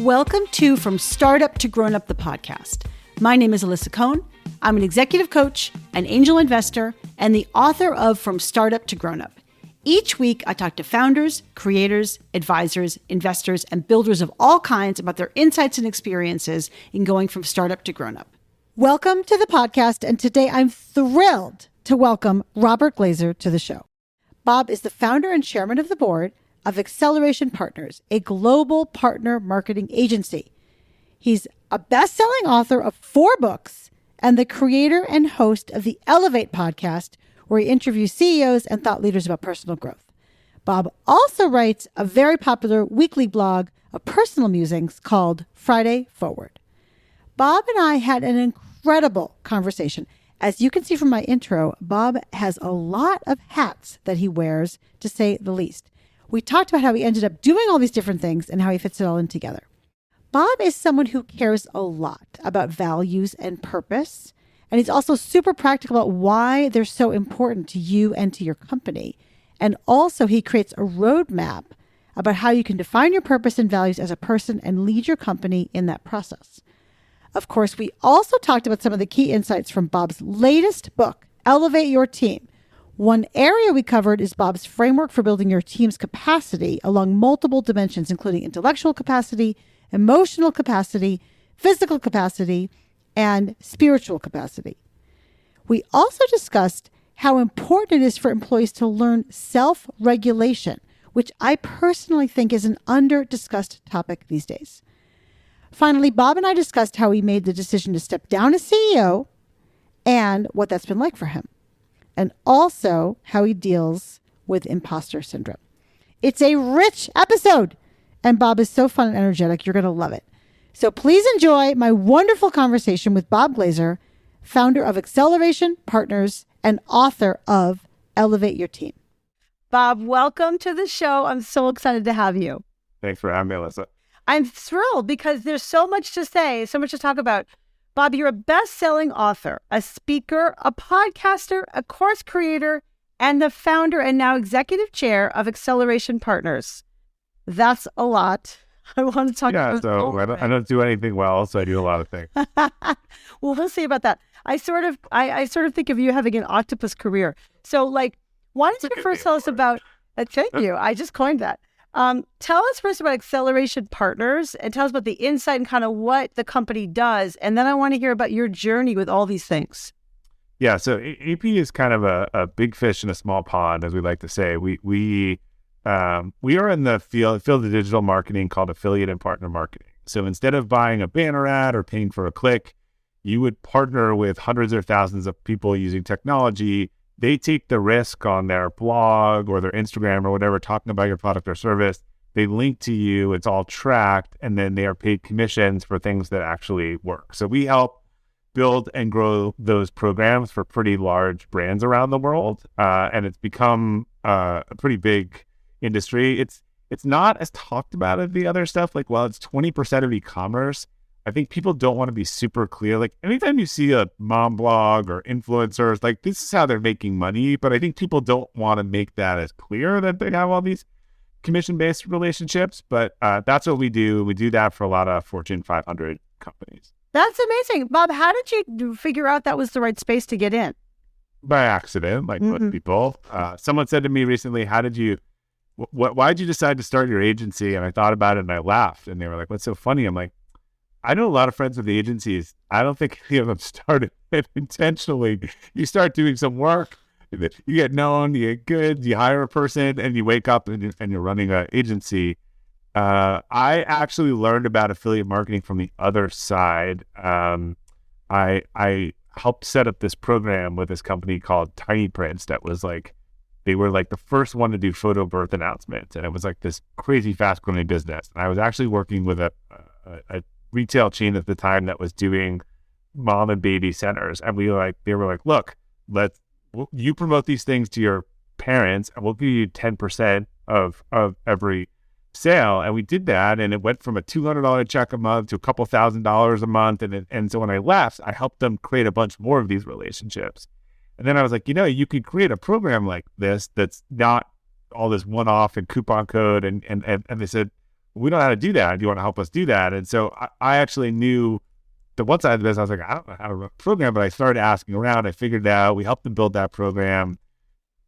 Welcome to From Startup to Grown Up, the podcast. My name is Alyssa Cohn. I'm an executive coach, an angel investor, and the author of From Startup to Grown Up. Each week, I talk to founders, creators, advisors, investors, and builders of all kinds about their insights and experiences in going from startup to grown up. Welcome to the podcast, and today I'm thrilled to welcome Robert Glazer to the show. Bob is the founder and chairman of the board of Acceleration Partners, a global partner marketing agency. He's a best-selling author of 4 books and the creator and host of the Elevate podcast, where he interviews CEOs and thought leaders about personal growth. Bob also writes a very popular weekly blog of personal musings called Friday Forward. Bob and I had an incredible conversation. As you can see from my intro, Bob has a lot of hats that he wears, to say the least. We talked about how he ended up doing all these different things and how he fits it all in together. Bob is someone who cares a lot about values and purpose, and he's also super practical about why they're so important to you and to your company. And also he creates a roadmap about how you can define your purpose and values as a person and lead your company in that process. Of course, we also talked about some of the key insights from Bob's latest book, Elevate Your Team. One area we covered is Bob's framework for building your team's capacity along multiple dimensions, including intellectual capacity, emotional capacity, physical capacity, and spiritual capacity. We also discussed how important it is for employees to learn self-regulation, which I personally think is an under-discussed topic these days. Finally, Bob and I discussed how he made the decision to step down as CEO and what that's been like for him, and also how he deals with imposter syndrome. It's a rich episode, and Bob is so fun and energetic. You're going to love it. So please enjoy my wonderful conversation with Bob Glazer, founder of Acceleration Partners and author of Elevate Your Team. Bob, welcome to the show. I'm so excited to have you. Thanks for having me, Alyssa. I'm thrilled because there's so much to say, so much to talk about. Bob, you're a best-selling author, a speaker, a podcaster, a course creator, and the founder and now executive chair of Acceleration Partners. That's a lot. I want to talk about. Yeah, so I don't do anything well, so I do a lot of things. Well, we'll see about that. I sort of think of you having an octopus career. So, why don't you first tell us about? Thank you. I just coined that. Tell us first about Acceleration Partners and tell us about the insight and kind of what the company does. And then I want to hear about your journey with all these things. Yeah, so AP is kind of a big fish in a small pond, as we like to say. We are in the field of digital marketing called affiliate and partner marketing. So instead of buying a banner ad or paying for a click, you would partner with hundreds or thousands of people using technology. They take the risk on their blog or their Instagram or whatever, talking about your product or service. They link to you, it's all tracked, and then they are paid commissions for things that actually work. So we help build and grow those programs for pretty large brands around the world. And it's become a pretty big industry. It's not as talked about as the other stuff. While it's 20% of e-commerce, I think people don't want to be super clear. Anytime you see a mom blog or influencers, this is how they're making money. But I think people don't want to make that as clear that they have all these commission-based relationships. But that's what we do. We do that for a lot of Fortune 500 companies. That's amazing. Bob, how did you figure out that was the right space to get in? By accident, most people. Someone said to me recently, why'd you decide to start your agency? And I thought about it and I laughed. And they were like, what's so funny? I'm like, I know a lot of friends with agencies. I don't think any of them started it intentionally. You start doing some work, you get known, you get good, you hire a person, and you wake up and you're running an agency. I actually learned about affiliate marketing from the other side. I helped set up this program with this company called Tiny Prints that was they were the first one to do photo birth announcements. And it was this crazy fast growing business. And I was actually working with a retail chain at the time that was doing mom and baby centers. And they were like, look, you promote these things to your parents and we'll give you 10% of every sale. And we did that. And it went from a $200 check a month to a couple $1,000s a month. And so when I left, I helped them create a bunch more of these relationships. And then I was like, you could create a program like this that's not all this one-off and coupon code. And they said, we don't know how to do that. Do you want to help us do that? And so I actually knew the one side of the business. I was like, I don't know how to run a program, but I started asking around. I figured it out. We helped them build that program.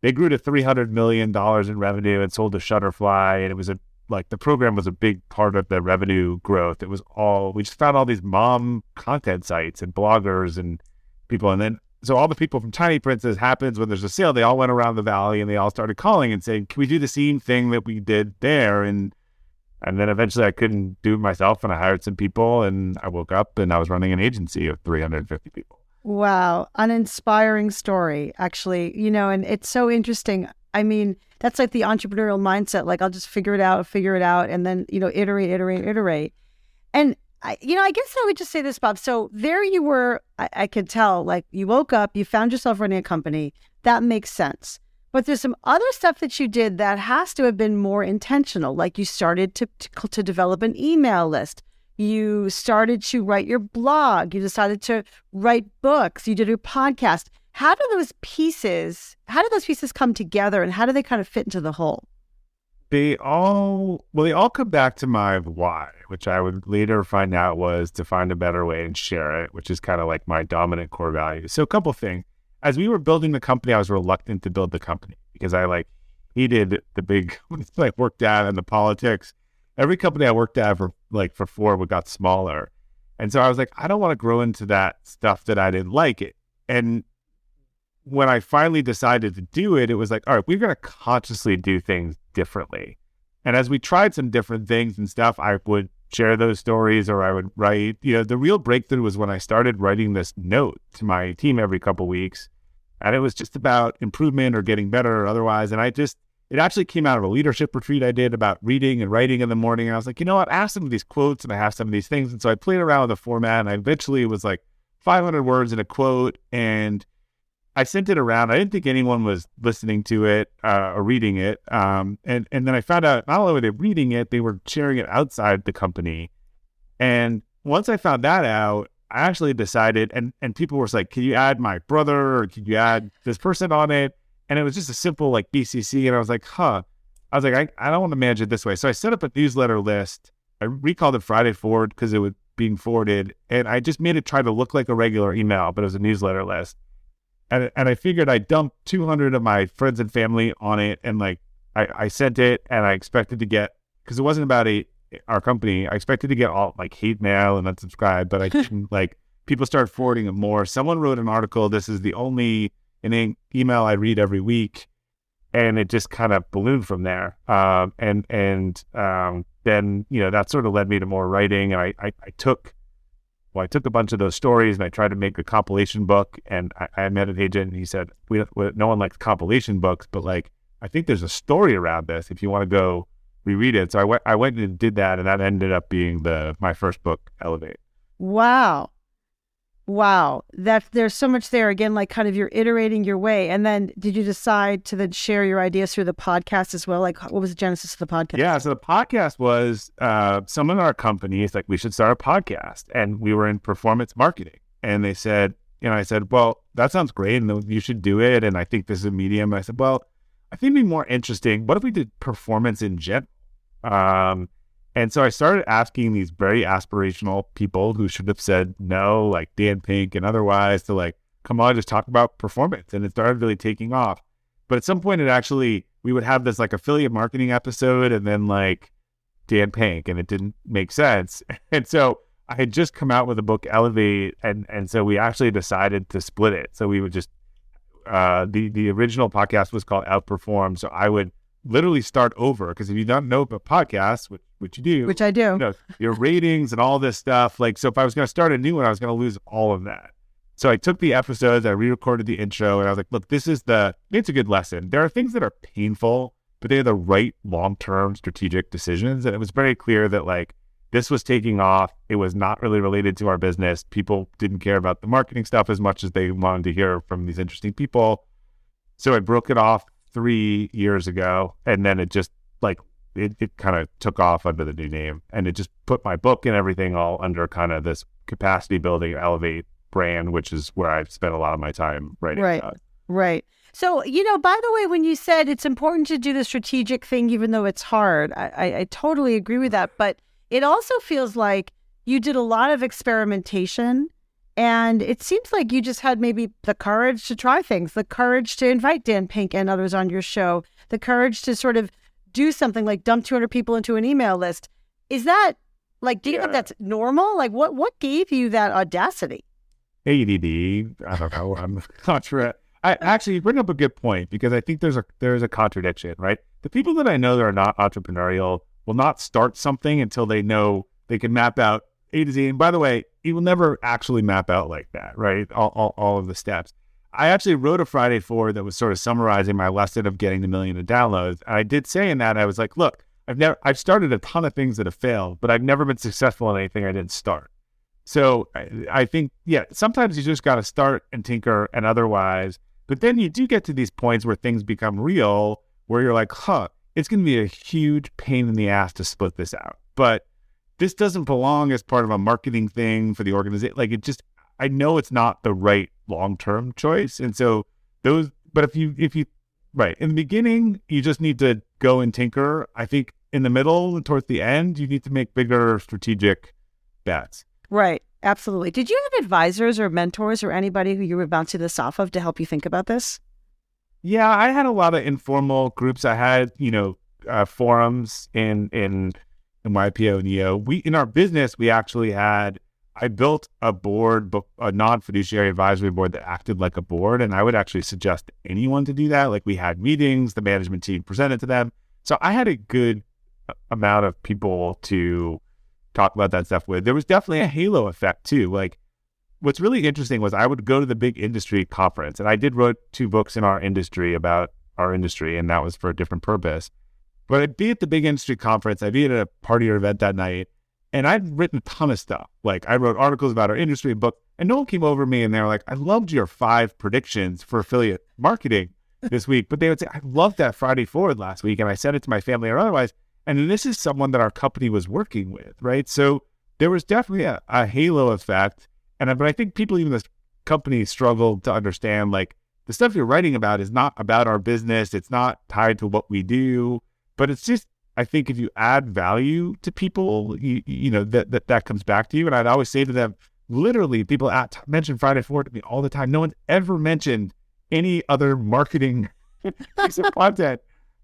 They grew to $300 million in revenue and sold to Shutterfly. And it was the program was a big part of the revenue growth. It was we just found all these mom content sites and bloggers and people. And then, so all the people from Tiny Princess happens when there's a sale, they all went around the valley and they all started calling and saying, can we do the same thing that we did there? And then eventually I couldn't do it myself and I hired some people and I woke up and I was running an agency of 350 people. Wow. An inspiring story, actually, and it's so interesting. I mean, that's like the entrepreneurial mindset. Like, I'll just figure it out, and then, iterate. And I guess I would just say this, Bob. So there you were, I could tell, like, you woke up, you found yourself running a company. That makes sense. But there's some other stuff that you did that has to have been more intentional. Like, you started to develop an email list. You started to write your blog. You decided to write books. You did a podcast. How do those pieces come together, and how do they kind of fit into the whole? They all come back to my why, which I would later find out was to find a better way and share it, which is kind of like my dominant core value. So a couple of things. As we were building the company, I was reluctant to build the company because I hated the big worked at and the politics. Every company I worked at for four got smaller. And so I was like, I don't want to grow into that stuff that I didn't like it. And when I finally decided to do it, it was like, all right, we're going to consciously do things differently. And as we tried some different things and stuff, I would share those stories or I would write, the real breakthrough was when I started writing this note to my team every couple of weeks. And it was just about improvement or getting better or otherwise. And it actually came out of a leadership retreat I did about reading and writing in the morning. And I was like, you know what? I have some of these quotes and I have some of these things. And so I played around with the format and I eventually was like 500 words in a quote. And I sent it around. I didn't think anyone was listening to it or reading it. And then I found out not only were they reading it, they were sharing it outside the company. And once I found that out, I actually decided, and people were like, can you add my brother or can you add this person on it? And it was just a simple BCC. And I was like, I don't want to manage it this way. So I set up a newsletter list. I recalled it Friday Forward because it was being forwarded. And I just made it try to look like a regular email, but it was a newsletter list. And I figured I'd dump 200 of my friends and family on it. And I sent it and I expected to get, because it wasn't about our company, I expected to get all hate mail and unsubscribe, but I didn't. People started forwarding it more. Someone wrote an article, this is the only email I read every week. And it just kind of ballooned from there. Then, that sort of led me to more writing. And I took a bunch of those stories and I tried to make a compilation book. And I met an agent and he said, no one likes compilation books, but I think there's a story around this if you want to go reread it. So I went and did that, and that ended up being my first book, Elevate. Wow. There's so much there. Again, kind of you're iterating your way. And then did you decide to then share your ideas through the podcast as well? What was the genesis of the podcast? Yeah. So the podcast was someone in our company is like, we should start a podcast. And we were in performance marketing. And they said, I said, well, that sounds great. And you should do it. And I think this is a medium. And I said, well, I think it'd be more interesting. What if we did performance in general? And so I started asking these very aspirational people who should have said no, like Dan Pink and otherwise, to come on, just talk about performance. And it started really taking off. But at some point we would have this affiliate marketing episode and then Dan Pink, and it didn't make sense. And so I had just come out with a book, Elevate. And so we actually decided to split it. So we would just, the original podcast was called Outperform. So I would literally start over, because if you don't know about podcasts, which you do, which I do, your ratings and all this stuff, so if I was going to start a new one, I was going to lose all of that. So I took the episodes, I re-recorded the intro, and I was like, look, it's a good lesson. There are things that are painful, but they're the right long-term strategic decisions. And it was very clear that this was taking off. It was not really related to our business. People didn't care about the marketing stuff as much as they wanted to hear from these interesting people. So I broke it off 3 years ago, and then it just it kind of took off under the new name, and it just put my book and everything all under kind of this capacity building Elevate brand, which is where I've spent a lot of my time writing about. Right. So, by the way, when you said it's important to do the strategic thing, even though it's hard, I totally agree with that. But it also feels like you did a lot of experimentation, and it seems like you just had maybe the courage to try things, the courage to invite Dan Pink and others on your show, the courage to sort of do something like dump 200 people into an email list. Is that do you think that's normal? Like what gave you that audacity? ADD. I don't know. I'm not sure. I actually bring up a good point because I think there's a contradiction, right? The people that I know that are not entrepreneurial will not start something until they know they can map out A to Z. And by the way, you will never actually map out like that, right? All of the steps. I actually wrote a Friday Forward that was sort of summarizing my lesson of getting the million of downloads. And I did say in that, I was like, look, I've started a ton of things that have failed, but I've never been successful in anything I didn't start. So I think, sometimes you just got to start and tinker and otherwise, but then you do get to these points where things become real, where you're like, it's going to be a huge pain in the ass to split this out. But this doesn't belong as part of a marketing thing for the organization. I know it's not the right long-term choice. And so but if you, right, in the beginning, you just need to go and tinker. I think in the middle and towards the end, you need to make bigger strategic bets. Right. Absolutely. Did you have advisors or mentors or anybody who you were bouncing this off of to help you think about this? Yeah, I had a lot of informal groups. I had, forums in YPO and EO. In our business, we actually I built a board, a non-fiduciary advisory board that acted like a board. And I would actually suggest anyone to do that. Like we had meetings, the management team presented to them. So I had a good amount of people to talk about that stuff with. There was definitely a halo effect too. Like what's really interesting was I would go to the big industry conference, and I did wrote 2 books in our industry about our industry, and that was for a different purpose. But I'd be at the big industry conference, I'd be at a party or event that night, and I'd written a ton of stuff. Like I wrote articles about our industry and book, and no one came over to me and they were like, I loved your 5 predictions for affiliate marketing this week. But they would say, I loved that Friday Forward last week, and I sent it to my family or otherwise. And this is someone that our company was working with, right? So there was definitely a halo effect. But I think people, even this company, struggled to understand, like, the stuff you're writing about is not about our business. It's not tied to what we do, but it's just, I think if you add value to people, that comes back to you. And I'd always say to them, literally, people mention Friday Forward to me all the time. No one's ever mentioned any other marketing piece of content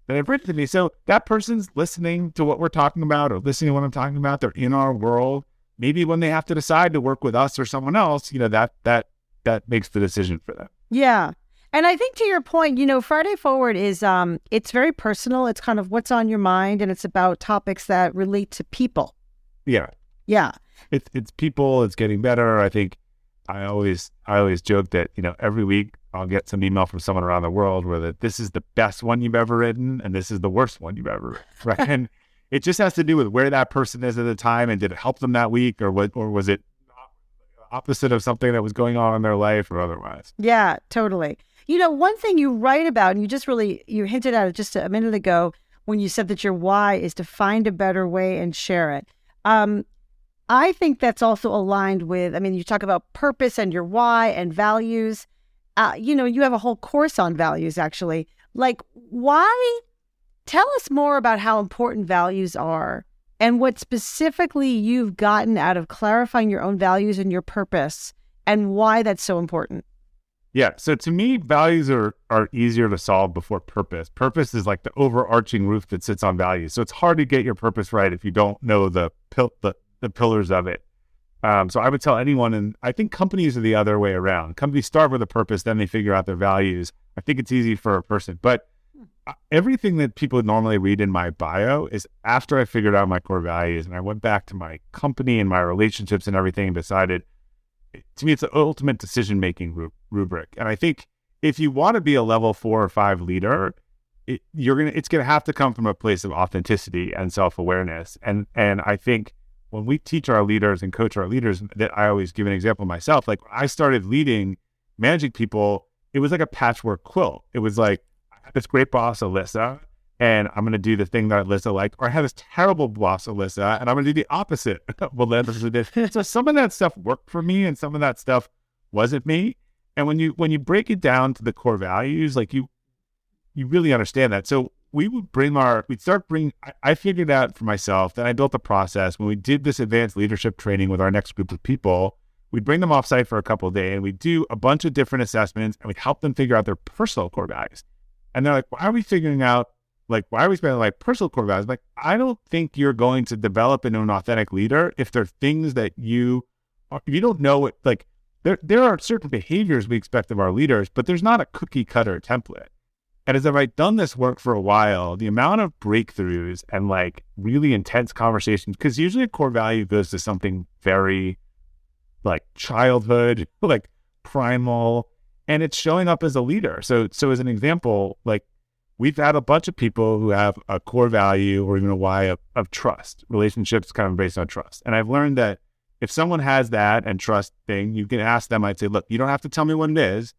that I've written to me. So that person's listening to what we're talking about or listening to what I'm talking about. They're in our world. Maybe when they have to decide to work with us or someone else, that makes the decision for them. Yeah. And I think to your point, Friday Forward is, it's very personal. It's kind of what's on your mind, and it's about topics that relate to people. Yeah. Yeah. It's people, it's getting better. I think I always joke that, every week I'll get some email from someone around the world where this is the best one you've ever written and this is the worst one you've ever written, right? And it just has to do with where that person is at the time, and did it help them that week, or was it opposite of something that was going on in their life or otherwise? Yeah, totally. One thing you write about, and you hinted at it just a minute ago when you said that your why is to find a better way and share it. I think that's also aligned with, you talk about purpose and your why and values. You have a whole course on values, actually. Like, why? Tell us more about how important values are and what specifically you've gotten out of clarifying your own values and your purpose and why that's so important. Yeah. So to me, values are easier to solve before purpose. Purpose is like the overarching roof that sits on values. So it's hard to get your purpose right if you don't know the pillars of it. So I would tell anyone, and I think companies are the other way around. Companies start with a purpose, then they figure out their values. I think it's easy for a person, but everything that people normally read in my bio is after I figured out my core values and I went back to my company and my relationships and everything and decided, to me, it's the ultimate decision-making rubric. And I think if you want to be a level 4 or 5 leader, it's going to have to come from a place of authenticity and self-awareness. And I think when we teach our leaders and coach our leaders, that I always give an example of myself. Like when I started managing people, it was like a patchwork quilt. It was like, I had this great boss, Alyssa, and I'm going to do the thing that Alyssa liked. Or I have this terrible boss, Alyssa, and I'm going to do the opposite of what Alyssa did. So some of that stuff worked for me and some of that stuff wasn't me. And when you break it down to the core values, like you really understand that. So I figured out for myself that I built a process when we did this advanced leadership training with our next group of people. We'd bring them offsite for a couple of days and we'd do a bunch of different assessments and we'd help them figure out their personal core values. And they're like, why are we spending like personal core values? I'm like, I don't think you're going to develop into an authentic leader if there are things that you don't know it. Like there are certain behaviors we expect of our leaders, but there's not a cookie cutter template. And as I've done this work for a while, the amount of breakthroughs and like really intense conversations, because usually a core value goes to something very like childhood, like primal, and it's showing up as a leader. So as an example, like we've had a bunch of people who have a core value or even a why of trust. Relationships kind of based on trust. And I've learned that if someone has that and trust thing, you can ask them, I'd say, look, you don't have to tell me what it is,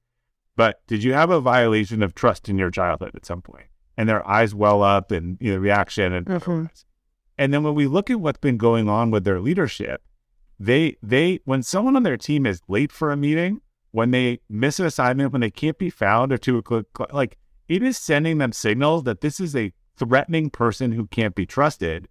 but did you have a violation of trust in your childhood at some point? And their eyes well up and reaction and and then when we look at what's been going on with their leadership, they when someone on their team is late for a meeting, when they miss an assignment, when they can't be found or like it is sending them signals that this is a threatening person who can't be trusted.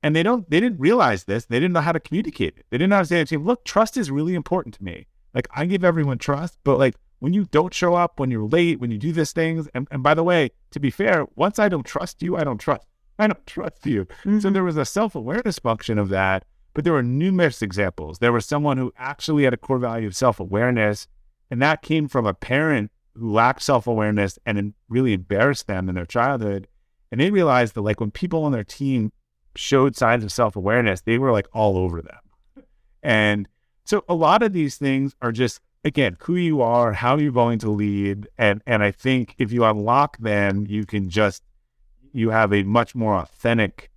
And they didn't realize this. They didn't know how to communicate it. They didn't know how to say to the team, look, trust is really important to me. Like I give everyone trust, but like when you don't show up, when you're late, when you do these things, and by the way, to be fair, once I don't trust you, I don't trust you. Mm-hmm. So there was a self-awareness function of that, but there were numerous examples. There was someone who actually had a core value of self-awareness, and that came from a parent who lacked self-awareness and it really embarrassed them in their childhood. And they realized that like when people on their team showed signs of self-awareness, they were like all over them. And so a lot of these things are just, again, who you are, how you're going to lead. And I think if you unlock them, you have a much more authentic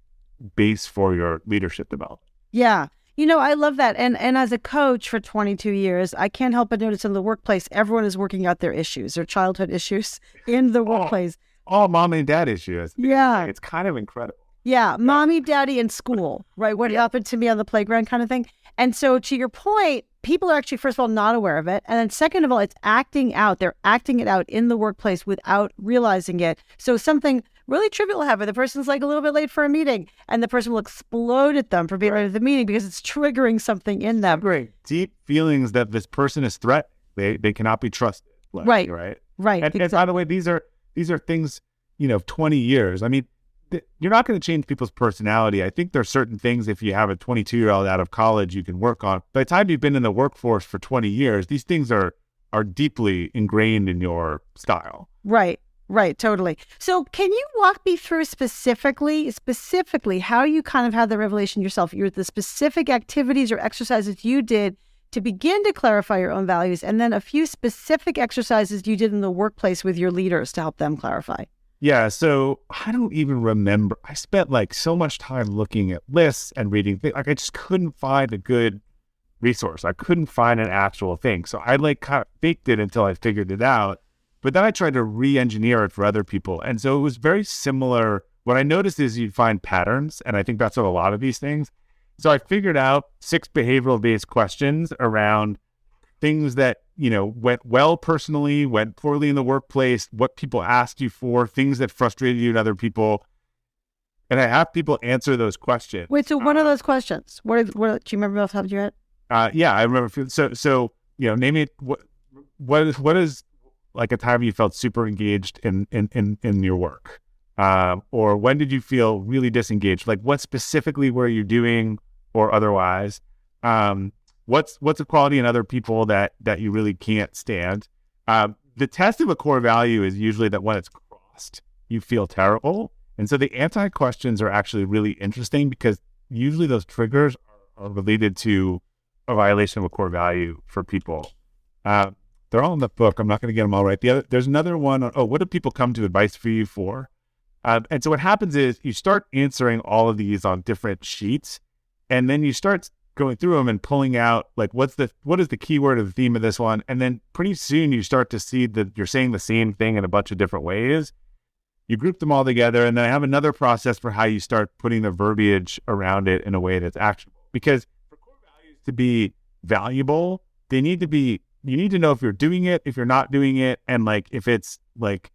base for your leadership development. Yeah. I love that. And as a coach for 22 years, I can't help but notice in the workplace, everyone is working out their issues, their childhood issues in the workplace. All mom and dad issues. Yeah. It's kind of incredible. Yeah. Mommy, daddy, and school, right? What happened to me on the playground kind of thing. And so to your point, people are actually, first of all, not aware of it. And then second of all, it's acting out. They're acting it out in the workplace without realizing it. So something really trivial happened. The person's like a little bit late for a meeting and the person will explode at them for being late at the meeting because it's triggering something in them. Great. Deep feelings that this person is threatened. They cannot be trusted. Right. And, exactly. And by the way, these are things, 20 years. I mean, you're not going to change people's personality. I think there are certain things, if you have a 22-year-old out of college, you can work on. By the time you've been in the workforce for 20 years, these things are deeply ingrained in your style. Right, totally. So can you walk me through specifically how you kind of had the revelation yourself, the specific activities or exercises you did to begin to clarify your own values, and then a few specific exercises you did in the workplace with your leaders to help them clarify? Yeah, so I don't even remember. I spent like so much time looking at lists and reading things. Like I just couldn't find a good resource. I couldn't find an actual thing. So I like kind of faked it until I figured it out. But then I tried to re-engineer it for other people. And so it was very similar. What I noticed is you'd find patterns. And I think that's what a lot of these things. So I figured out 6 behavioral-based questions around things that, went well personally, went poorly in the workplace, what people asked you for, things that frustrated you and other people. And I have people answer those questions. Wait, so what are those questions? What do you remember off the top of your head? Yeah, I remember. So name it. What is like a time you felt super engaged in your work? Or when did you feel really disengaged? Like what specifically were you doing or otherwise? What's a quality in other people that you really can't stand? The test of a core value is usually that when it's crossed, you feel terrible. And so the anti-questions are actually really interesting because usually those triggers are related to a violation of a core value for people. They're all in the book. I'm not going to get them all right. There's another one on, what do people come to advice for you for? And so what happens is you start answering all of these on different sheets, and then you start going through them and pulling out like what is the keyword or the theme of this one, and then pretty soon you start to see that you're saying the same thing in a bunch of different ways. You group them all together, and then I have another process for how you start putting the verbiage around it in a way that's actionable. Because for core values to be valuable, they need to be you need to know if you're doing it, if you're not doing it, and like if it's like,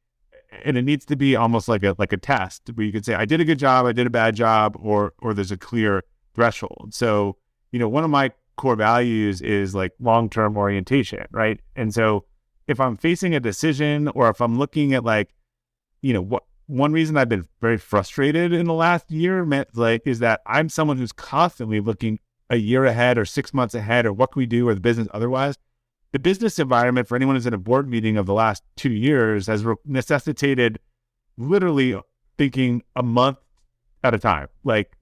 and it needs to be almost like a test where you can say, I did a good job, I did a bad job, or there's a clear threshold. So, one of my core values is like long-term orientation, right? And so if I'm facing a decision, or if I'm looking at like, what one reason I've been very frustrated in the last year is that I'm someone who's constantly looking a year ahead or 6 months ahead, or what can we do, or the business otherwise. The business environment for anyone who's in a board meeting of the last 2 years has necessitated literally thinking a month at a time. Like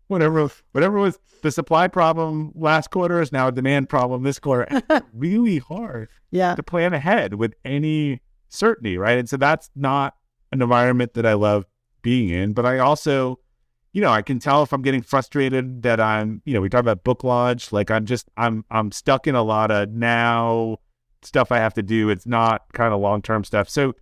whatever was the supply problem last quarter is now a demand problem this quarter. It's really hard to plan ahead with any certainty, right? And so that's not an environment that I love being in. But I also, I can tell if I'm getting frustrated that I'm, we talk about book launch, like I'm stuck in a lot of now stuff I have to do. It's not kind of long-term stuff. So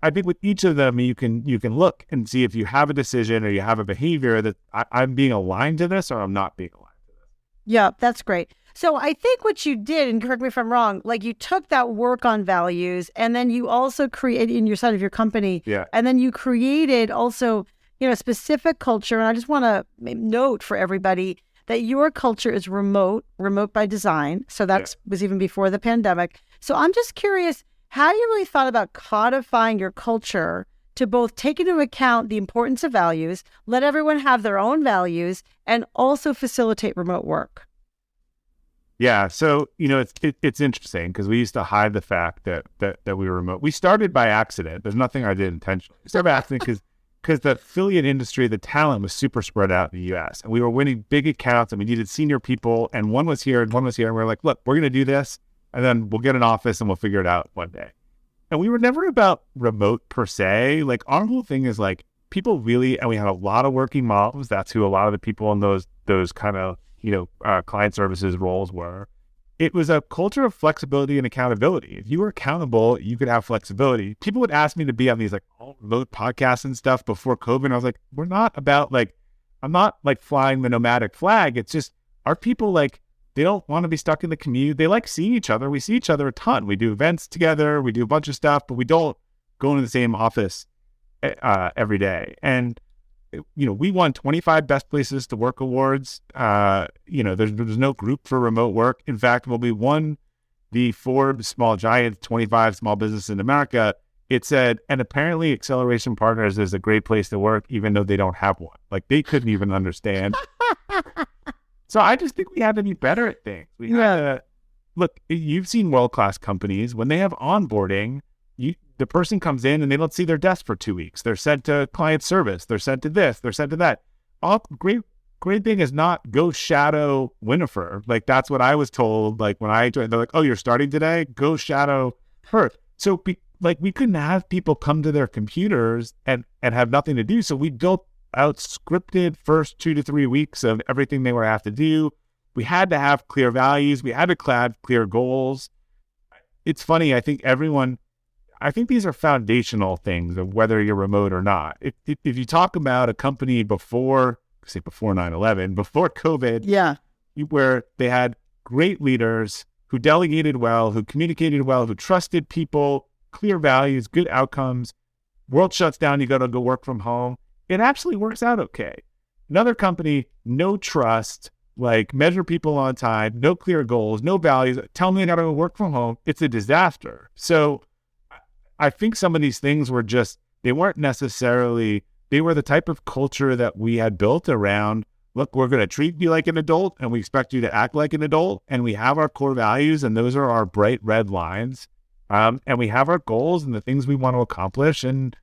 I think with each of them, you can look and see if you have a decision or you have a behavior that I'm being aligned to this, or I'm not being aligned to this. Yeah, that's great. So I think what you did, and correct me if I'm wrong, like you took that work on values, and then you also created in your side of your company, and then you created also, a specific culture. And I just want to note for everybody that your culture is remote by design. So that was even before the pandemic. So I'm just curious, how you really thought about codifying your culture to both take into account the importance of values, let everyone have their own values, and also facilitate remote work. Yeah. So, it's interesting because we used to hide the fact that we were remote. We started by accident. There's nothing I did intentionally. We started by accident because the affiliate industry, the talent was super spread out in the US, and we were winning big accounts, and we needed senior people, and one was here and one was here. And we were like, look, we're going to do this, and then we'll get an office and we'll figure it out one day. And we were never about remote per se. Like our whole thing is like people really, and we had a lot of working moms. That's who a lot of the people in those kind of, client services roles were. It was a culture of flexibility and accountability. If you were accountable, you could have flexibility. People would ask me to be on these like all remote podcasts and stuff before COVID. And I was like, we're not about like, I'm not like flying the nomadic flag. It's just our people like, they don't want to be stuck in the commute. They like seeing each other. We see each other a ton. We do events together. We do a bunch of stuff, but we don't go into the same office every day. And, we won 25 Best Places to Work awards. There's no group for remote work. In fact, when we won the Forbes Small Giants 25 Small Businesses in America, it said, and apparently Acceleration Partners is a great place to work, even though they don't have one. Like they couldn't even understand. So I just think we have to be better at things. We have to look. You've seen world-class companies when they have onboarding. The person comes in and they don't see their desk for 2 weeks. They're sent to client service. They're sent to this. They're sent to that. All great thing is not go shadow Winifred. Like that's what I was told. Like when I joined, they're like, "Oh, you're starting today? Go shadow her." So we couldn't have people come to their computers and have nothing to do. So we built out scripted first 2 to 3 weeks of everything they were have to do. We had to have clear values. We had to have clear goals. It's funny. I think these are foundational things of whether you're remote or not. If you talk about a company before 9/11, before COVID, where they had great leaders who delegated well, who communicated well, who trusted people, clear values, good outcomes, world shuts down, you got to go work from home. It actually works out okay. Another company, no trust, like measure people on time, no clear goals, no values, tell me I got to go work from home. It's a disaster. So I think some of these things were they weren't necessarily, they were the type of culture that we had built around, look, we're going to treat you like an adult and we expect you to act like an adult. And we have our core values and those are our bright red lines. And we have our goals and the things we want to accomplish. And,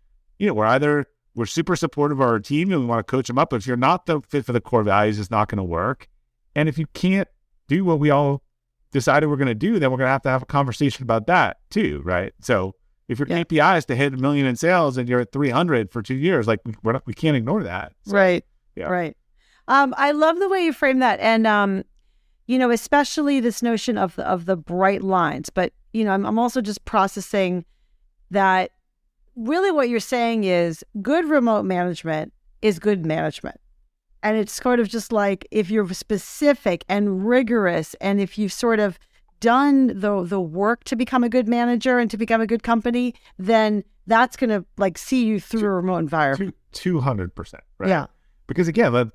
we're super supportive of our team and we want to coach them up. But if you're not the fit for the core values, it's not going to work. And if you can't do what we all decided we're going to do, then we're going to have a conversation about that too, right? So if your KPI is to hit 1 million in sales and you're at 300 for 2 years, like we can't ignore that. So, right. I love the way you frame that. And, especially this notion of the bright lines, but, I'm also just processing that really what you're saying is good remote management is good management. And it's sort of just like if you're specific and rigorous and if you sort of done the work to become a good manager and to become a good company, then that's going to like see you through a remote environment. 200%. Right? Yeah. Because again,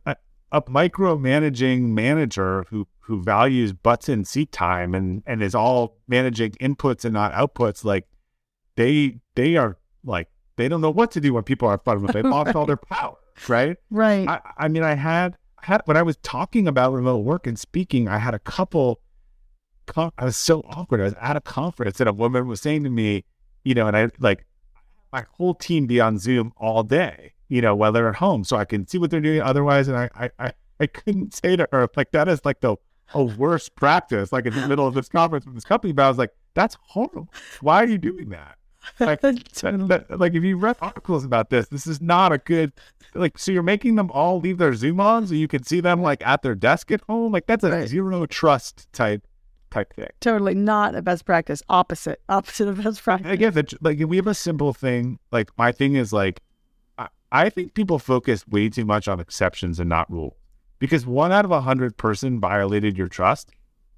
a micromanaging manager who values butts in seat time and is all managing inputs and not outputs, like they are like, they don't know what to do when people are in front of them. They lost all their power. Right. Right. I mean, I had when I was talking about remote work and speaking, I had a couple. I was so awkward. I was at a conference and a woman was saying to me, and I like my whole team be on Zoom all day, while they're at home, so I can see what they're doing. Otherwise, and I couldn't say to her like that is like the worst practice. Like in the middle of this conference with this company, but I was like, that's horrible. Why are you doing that? Like, like if you read articles about this is not a good, like, so you're making them all leave their Zoom on so you can see them like at their desk at home. Like that's a zero trust type thing. Totally not a best practice. Opposite of best practice. Again, like we have a simple thing. Like my thing is like, I think people focus way too much on exceptions and not rules, because 1 out of 100 person violated your trust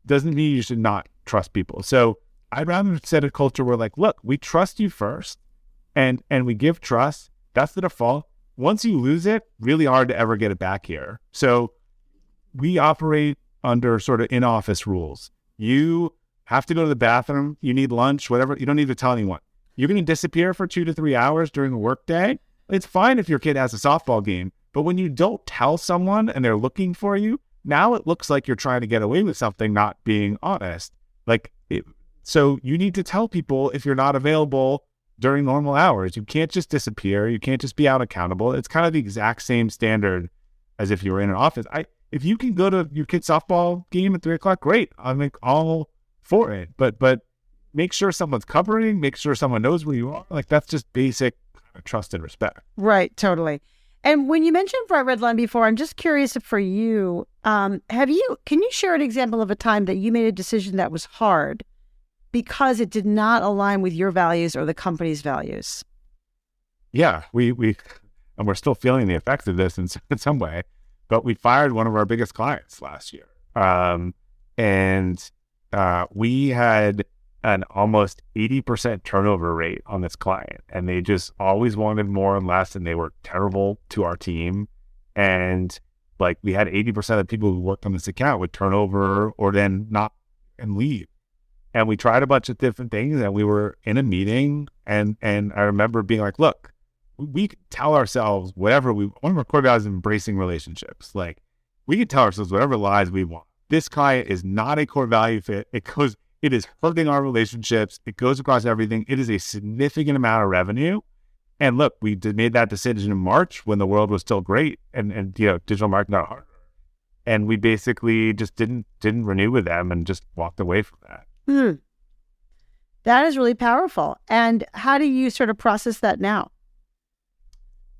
doesn't mean you should not trust people. So I'd rather set a culture where like, look, we trust you first and we give trust. That's the default. Once you lose it, really hard to ever get it back here. So we operate under sort of in-office rules. You have to go to the bathroom, you need lunch, whatever. You don't need to tell anyone. You're going to disappear for 2 to 3 hours during a work day. It's fine if your kid has a softball game, but when you don't tell someone and they're looking for you, now it looks like you're trying to get away with something, not being honest. So you need to tell people if you're not available during normal hours. You can't just disappear. You can't just be unaccountable. It's kind of the exact same standard as if you were in an office. If you can go to your kid's softball game at 3:00, great. I'm all for it. But make sure someone's covering, make sure someone knows where you are. Like that's just basic trust and respect. Right. Totally. And when you mentioned bright red line before, I'm just curious for you, can you share an example of a time that you made a decision that was hard because it did not align with your values or the company's values? Yeah, we and we're still feeling the effects of this in some way, but we fired one of our biggest clients last year. And we had an almost 80% turnover rate on this client, and they just always wanted more and less, and they were terrible to our team. And like we had 80% of the people who worked on this account would turn over or then not and leave. And we tried a bunch of different things, and we were in a meeting, and I remember being like, look, we can tell ourselves whatever one of our core values is embracing relationships. Like we can tell ourselves whatever lies we want. This client is not a core value fit. It is hurting our relationships. It goes across everything. It is a significant amount of revenue. And look, we made that decision in March when the world was still great and digital marketing got harder. And we basically just didn't renew with them and just walked away from that. That is really powerful. And how do you sort of process that now?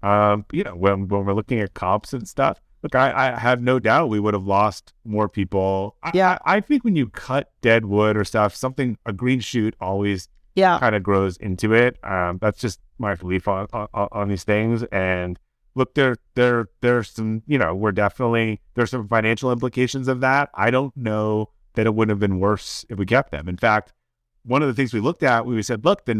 When we're looking at comps and stuff, look, I have no doubt we would have lost more people. I think when you cut dead wood or stuff, a green shoot always kind of grows into it. That's just my belief on these things. And look, there's some, there's some financial implications of that. I don't know that it wouldn't have been worse if we kept them. In fact, one of the things we looked at, we said, look, the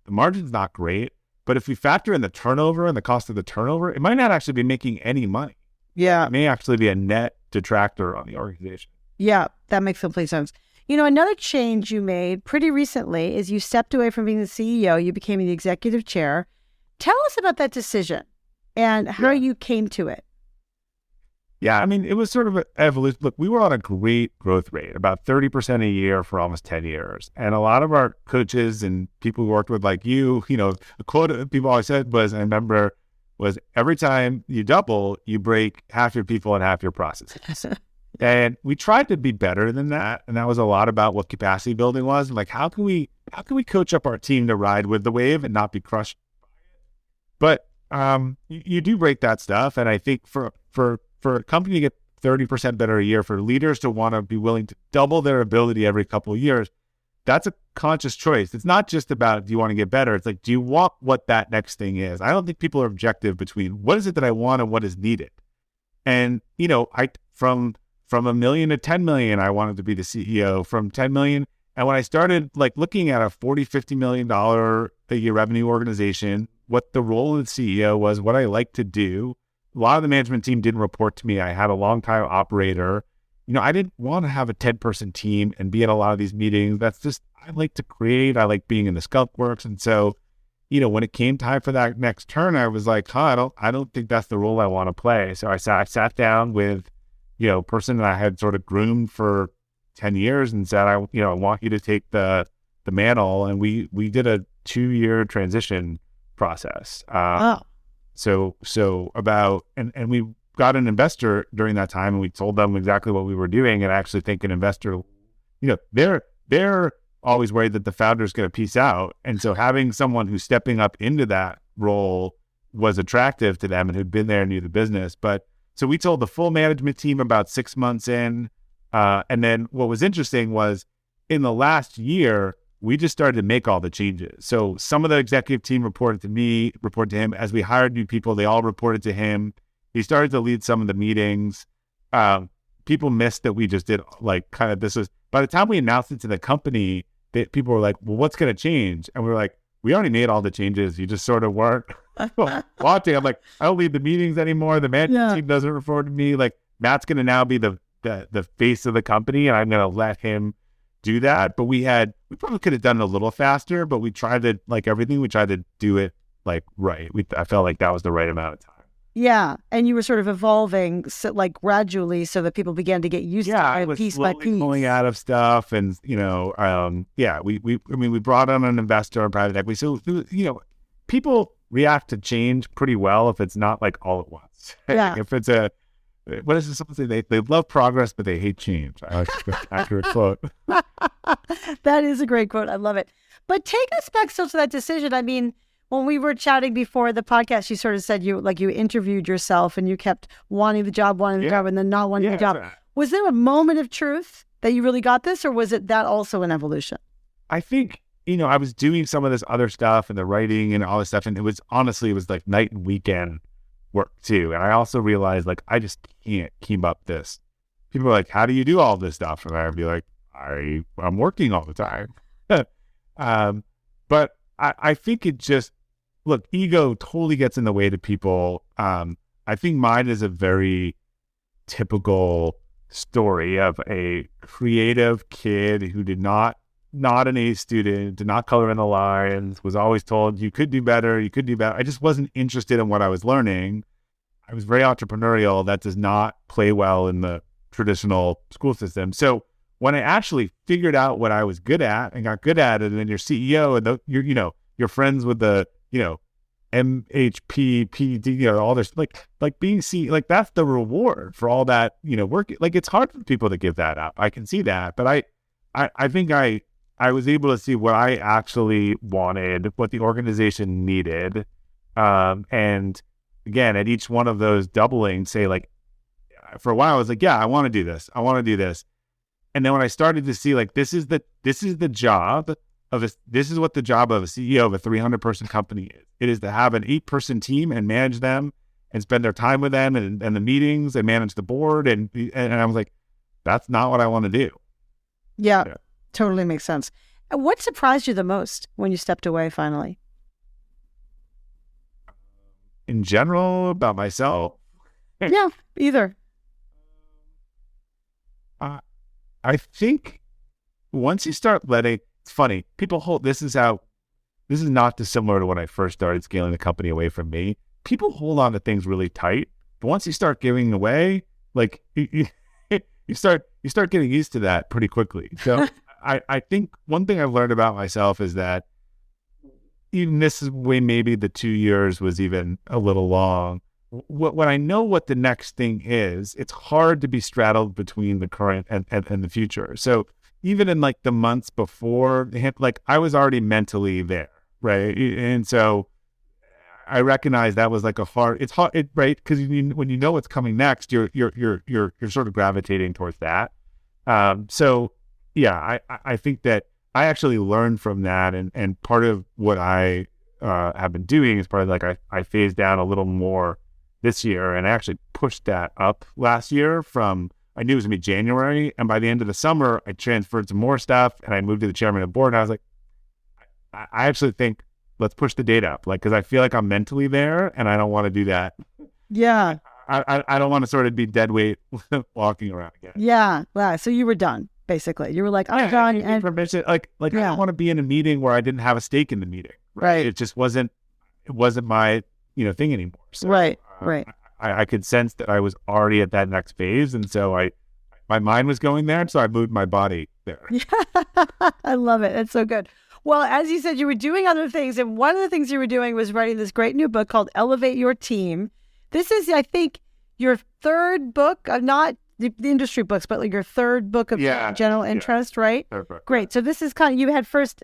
margin's not great, but if we factor in the turnover and the cost of the turnover, it might not actually be making any money. Yeah. It may actually be a net detractor on the organization. Yeah, that makes complete sense. Another change you made pretty recently is you stepped away from being the CEO. You became the executive chair. Tell us about that decision and how you came to it. Yeah, I mean, it was sort of an evolution. Look, we were on a great growth rate, about 30% a year for almost 10 years. And a lot of our coaches and people who worked with like you, the quote people always said was, I remember, was every time you double, you break half your people and half your processes. And we tried to be better than that. And that was a lot about what capacity building was. Like, how can we coach up our team to ride with the wave and not be crushed by it? But you do break that stuff. And I think for a company to get 30% better a year, for leaders to want to be willing to double their ability every couple of years, that's a conscious choice. It's not just about, do you want to get better? It's like, do you want what that next thing is? I don't think people are objective between what is it that I want and what is needed. And, from from 1 million to 10 million, I wanted to be the CEO. From 10 million, and when I started like looking at a $40-50 million a year revenue organization, what the role of the CEO was, what I like to do. A lot of the management team didn't report to me. I had a long-time operator. I didn't want to have a 10-person team and be in a lot of these meetings. That's just, I like to create. I like being in the skunk works. And so, when it came time for that next turn, I was like, I don't think that's the role I want to play. So I sat down with, a person that I had sort of groomed for 10 years and said, I want you to take the mantle. And we did a 2-year transition process. So about, and we got an investor during that time, and we told them exactly what we were doing. And I actually think an investor, they're always worried that the founder is going to peace out. And so having someone who's stepping up into that role was attractive to them and who'd been there and knew the business. But so we told the full management team about 6 months in. And then what was interesting was in the last year, we just started to make all the changes. So some of the executive team reported to him. As we hired new people, they all reported to him. He started to lead some of the meetings. People missed that we just did like kind of, this was, by the time we announced it to the company, people were like, well, what's going to change? And we were like, we already made all the changes. You just sort of weren't watching. I'm like, I don't lead the meetings anymore. The management team doesn't report to me. Like Matt's going to now be the face of the company, and I'm going to let him do that. But we probably could have done it a little faster, but we tried to, like everything, we tried to do it like right. I felt like that was the right amount of time. Yeah. And you were sort of evolving like gradually so that people began to get used to it piece by piece. Pulling out of stuff. And, we brought on an investor in private equity. So, people react to change pretty well if it's not like all at once. Yeah. If it's what is it? Someone say they love progress, but they hate change. I like the accurate quote. That is a great quote. I love it. But take us back still to that decision. I mean, when we were chatting before the podcast, you sort of said you interviewed yourself and you kept wanting the job, and then not wanting the job. Right. Was there a moment of truth that you really got this, or was it that also an evolution? I think, I was doing some of this other stuff and the writing and all this stuff. And it was like night and weekend work too. And I also realized like, I just can't keep up this. People are like, how do you do all this stuff? And I'd be like, I'm working all the time. But I think it just, look, ego totally gets in the way to people. I think mine is a very typical story of a creative kid who did not an A student, did not color in the lines, was always told you could do better. I just wasn't interested in what I was learning. I was very entrepreneurial. That does not play well in the traditional school system. So when I actually figured out what I was good at and got good at it, and then you're CEO and you're friends with the, MHP, PD, all this, like being CEO, like that's the reward for all that, work. Like it's hard for people to give that up. I can see that, but I think I was able to see what I actually wanted, what the organization needed. And again, at each one of those doubling, say like, for a while, I was like, yeah, I want to do this. And then when I started to see like, this is the job this is what the job of a CEO of a 300-person company is. It is to have an 8-person team and manage them and spend their time with them and the meetings and manage the board. And I was like, that's not what I want to do. Yeah, totally makes sense. What surprised you the most when you stepped away finally? In general, about myself? Yeah, either. I think once you start letting, it's funny, this is not dissimilar to when I first started scaling the company away from me. People hold on to things really tight, but once you start giving away, like you start getting used to that pretty quickly. So I think one thing I've learned about myself is that even this is way, maybe the 2 years was even a little long. When I know what the next thing is, it's hard to be straddled between the current and the future. So even in like the months before, like I was already mentally there, right? And so I recognize that was like it's hard, right? Because when you know what's coming next, you're sort of gravitating towards that. So yeah, I think that I actually learned from that, and part of what I have been doing is part of like I phased down a little more this year, and I actually pushed that up last year from I knew it was gonna be January, and by the end of the summer, I transferred some more stuff, and I moved to the chairman of the board. And I was like, I actually think let's push the date up, like because I feel like I'm mentally there, and I don't want to do that. Yeah. I don't want to sort of be dead weight walking around again. Yeah. Wow. So you were done, basically. You were like, I'm done. And permission, like I don't want to be in a meeting where I didn't have a stake in the meeting. Right. It just wasn't my thing anymore. So, right. I could sense that I was already at that next phase, and so my mind was going there, and so I moved my body there. I love it. That's so good. Well, as you said, you were doing other things, and one of the things you were doing was writing this great new book called Elevate Your Team. This is, I think, your third book, not the industry books, but like your third book of general interest, right? Great. So this is kind of, you had first,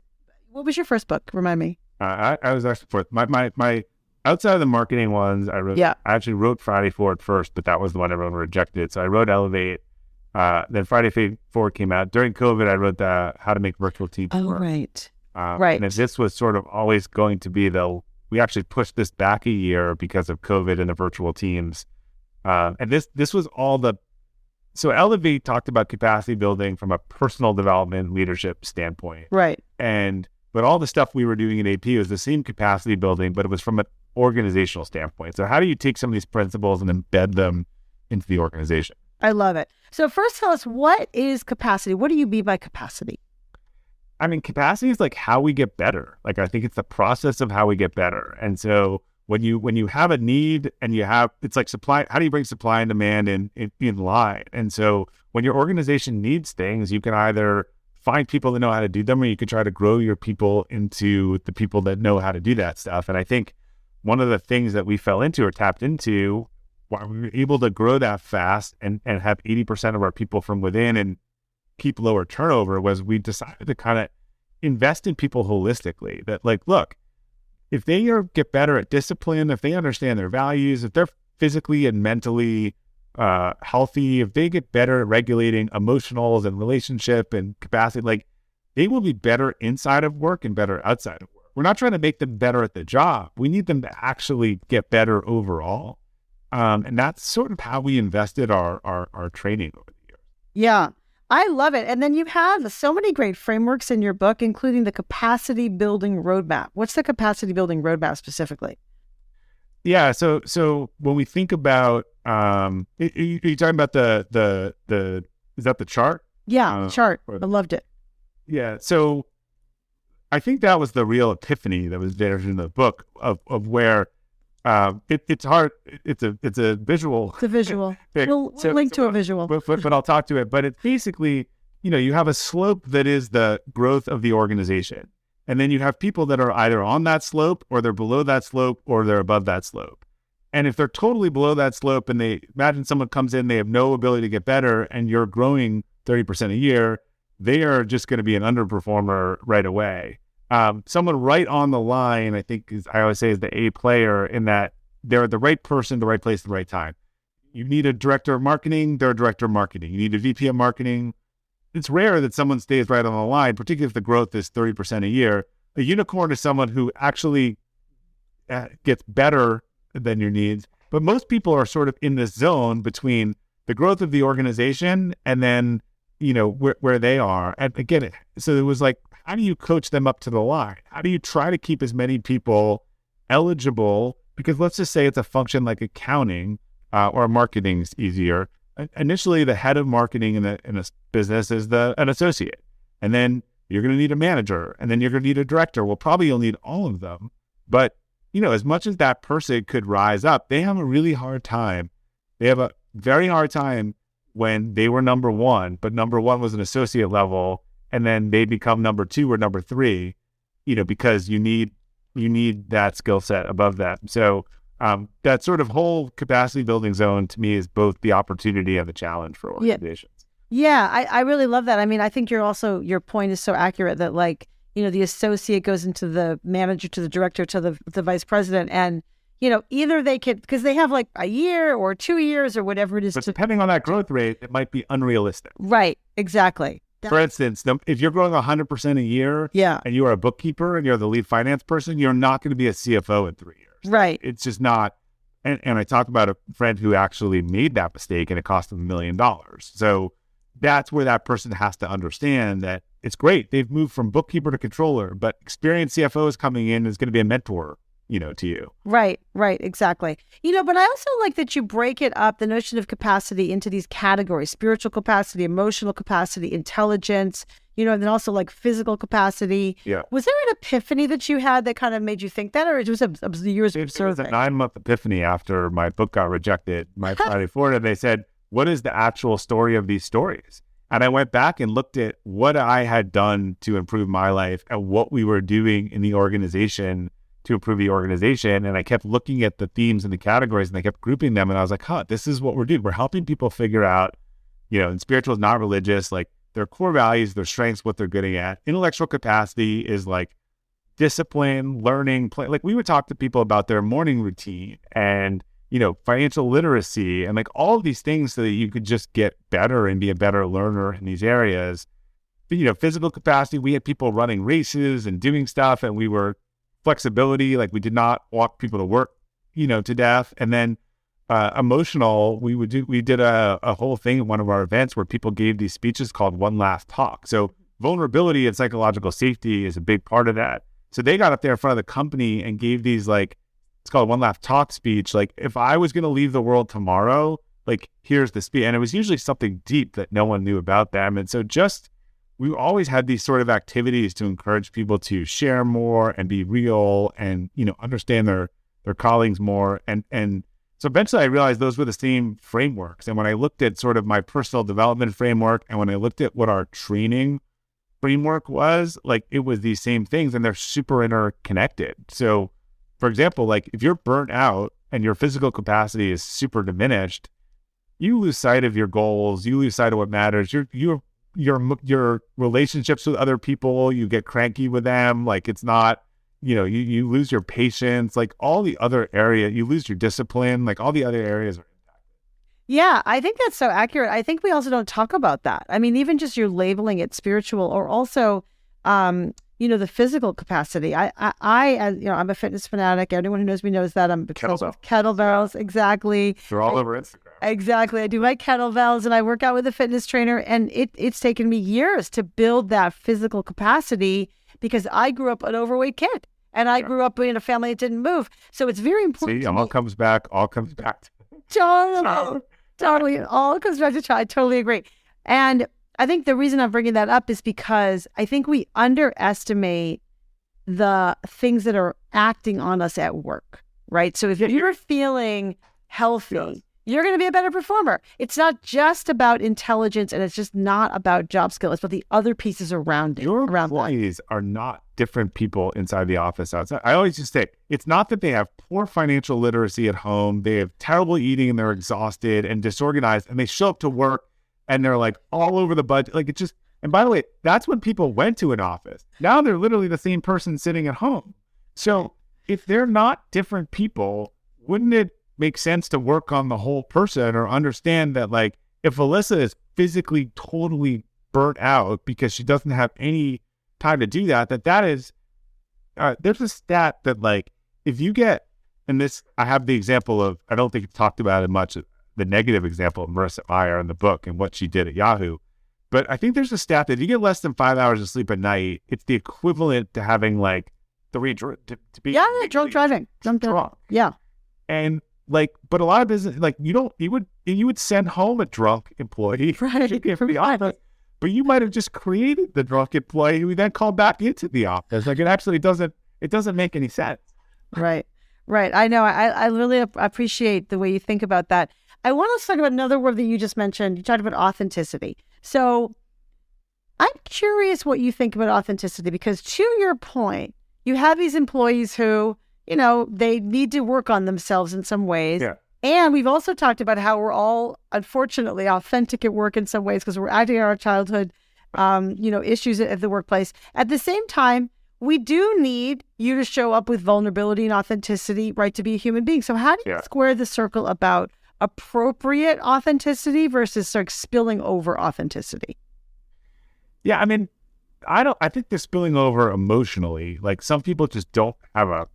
what was your first book? Remind me. I was actually fourth. My outside of the marketing ones, I actually wrote Friday Forward first, but that was the one everyone rejected. So I wrote Elevate. Then Friday Forward came out. During COVID, I wrote How to Make Virtual Teams Work. Right. And this was sort of always going to be we actually pushed this back a year because of COVID and the virtual teams. And this was so Elevate talked about capacity building from a personal development leadership standpoint. Right. But all the stuff we were doing in AP was the same capacity building, but it was from an organizational standpoint. So how do you take some of these principles and embed them into the organization? I love it. So first tell us, what is capacity? What do you mean by capacity? I mean, capacity is like how we get better. Like, I think it's the process of how we get better. And so when you have a need and it's like supply, how do you bring supply and demand in line? And so when your organization needs things, you can either find people that know how to do them, or you can try to grow your people into the people that know how to do that stuff. And I think one of the things that we fell into or tapped into, why we were able to grow that fast and have 80% of our people from within and keep lower turnover, was we decided to kind of invest in people holistically. That, like, look, if they get better at discipline, if they understand their values, if they're physically and mentally healthy, if they get better at regulating emotionals and relationship and capacity, like, they will be better inside of work and better outside of work. We're not trying to make them better at the job. We need them to actually get better overall. And that's sort of how we invested our training over the years. Yeah. I love it. And then you have so many great frameworks in your book, including the capacity building roadmap. What's the capacity building roadmap specifically? Yeah. So when we think about, are you talking about the is that the chart? Yeah, chart. I loved it. Yeah. So I think that was the real epiphany that was there in the book of where it's hard. It's a visual. It's a visual. We'll link to a visual. But I'll talk to it. But it's basically, you have a slope that is the growth of the organization. And then you have people that are either on that slope, or they're below that slope, or they're above that slope. And if they're totally below that slope, and imagine someone comes in, they have no ability to get better, and you're growing 30% a year, they are just going to be an underperformer right away. Someone right on the line, I think, I always say, is the A player, in that they're the right person, the right place, the right time. You need a director of marketing, they're a director of marketing. You need a VP of marketing. It's rare that someone stays right on the line, particularly if the growth is 30% a year. A unicorn is someone who actually gets better than your needs. But most people are sort of in this zone between the growth of the organization and then, where they are. And again, so it was like, how do you coach them up to the line? How do you try to keep as many people eligible? Because let's just say it's a function like accounting or marketing is easier. Initially, the head of marketing in a business is an associate. And then you're going to need a manager. And then you're going to need a director. Well, probably you'll need all of them. But, as much as that person could rise up, they have a really hard time. They have a very hard time when they were number one, but number one was an associate level. And then they become number two or number three, because you need that skill set above that. So that sort of whole capacity building zone to me is both the opportunity and the challenge for organizations. Yeah, I really love that. I mean, I think your point is so accurate that, like, the associate goes into the manager, to the director, to the vice president, and either they could, because they have like a year or 2 years or whatever it is. But depending on that growth rate, it might be unrealistic. Right. Exactly. For instance, if you're growing 100% a year, and you are a bookkeeper and you're the lead finance person, you're not going to be a CFO in 3 years. Right. It's just not. And I talk about a friend who actually made that mistake and it cost them $1 million. So that's where that person has to understand that it's great. They've moved from bookkeeper to controller, but experienced CFO is coming in is going to be a mentor, to you. Right, exactly. But I also like that you break it up, the notion of capacity, into these categories: spiritual capacity, emotional capacity, intelligence, and then also like physical capacity. Yeah. Was there an epiphany that you had that kind of made you think that, or it was the years of observing? It was a 9-month epiphany after my book got rejected. My Friday Florida, they said, what is the actual story of these stories? And I went back and looked at what I had done to improve my life and what we were doing in the organization to improve the organization. And I kept looking at the themes and the categories and I kept grouping them. And I was like, this is what we're doing. We're helping people figure out, and spiritual is not religious, like their core values, their strengths, what they're good at. Intellectual capacity is like discipline, learning, play. Like we would talk to people about their morning routine and, financial literacy and like all of these things so that you could just get better and be a better learner in these areas. But, physical capacity, we had people running races and doing stuff, and we were flexibility. Like we did not want people to work, to death. And then emotional, we did a whole thing at one of our events where people gave these speeches called One Last Talk. So vulnerability and psychological safety is a big part of that. So they got up there in front of the company and gave these it's called One Last Talk speech. Like if I was going to leave the world tomorrow, like here's the speech. And it was usually something deep that no one knew about them. And so we always had these sort of activities to encourage people to share more and be real and, understand their colleagues more. And so eventually I realized those were the same frameworks. And when I looked at sort of my personal development framework and when I looked at what our training framework was, like it was these same things and they're super interconnected. So for example, like if you're burnt out and your physical capacity is super diminished, you lose sight of your goals, you lose sight of what matters. Your relationships with other people, you get cranky with them. Like it's not, you lose your patience, like all the other area, you lose your discipline, like all the other areas are impacted. Yeah, I think that's so accurate. I think we also don't talk about that. I mean, even just you're labeling it spiritual or also, the physical capacity. I'm a fitness fanatic. Anyone who knows me knows that I'm obsessed with kettlebells. Exactly. They're all over Instagram. Exactly. I do my kettlebells and I work out with a fitness trainer, and it's taken me years to build that physical capacity because I grew up an overweight kid and I grew up in a family that didn't move. So it's very important. See, all comes back. Totally. It all comes back to child. I totally agree. And I think the reason I'm bringing that up is because I think we underestimate the things that are acting on us at work, right? So if you're feeling healthy, you're going to be a better performer. It's not just about intelligence and it's just not about job skill. It's about the other pieces around it. Your employees are not different people inside the office, outside. I always just say, it's not that they have poor financial literacy at home. They have terrible eating and they're exhausted and disorganized and they show up to work and they're like all over the budget. Like it's just, and by the way, that's when people went to an office. Now they're literally the same person sitting at home. So if they're not different people, wouldn't it make sense to work on the whole person or understand that like if Alyssa is physically totally burnt out because she doesn't have any time to do that is, there's a stat that like if you get, and this, I have the example of, I don't think it's talked about it much, the negative example of Marissa Mayer in the book and what she did at Yahoo. But I think there's a stat that if you get less than 5 hours of sleep at night, it's the equivalent to having like drunk driving. Drunk. Yeah. And like, but a lot of business, like you would send home a drunk employee from the office, but you might have just created the drunk employee who then called back into the office. Like it doesn't make any sense. Right. I know. I really appreciate the way you think about that. I want to talk about another word that you just mentioned. You talked about authenticity. So I'm curious what you think about authenticity, because to your point, you have these employees who, they need to work on themselves in some ways. Yeah. And we've also talked about how we're all, unfortunately, authentic at work in some ways because we're acting out our childhood, issues at the workplace. At the same time, we do need you to show up with vulnerability and authenticity, right, to be a human being. So how do you square the circle about appropriate authenticity versus sort of spilling over authenticity? Yeah, I mean, I think they're spilling over emotionally. Like some people just don't have a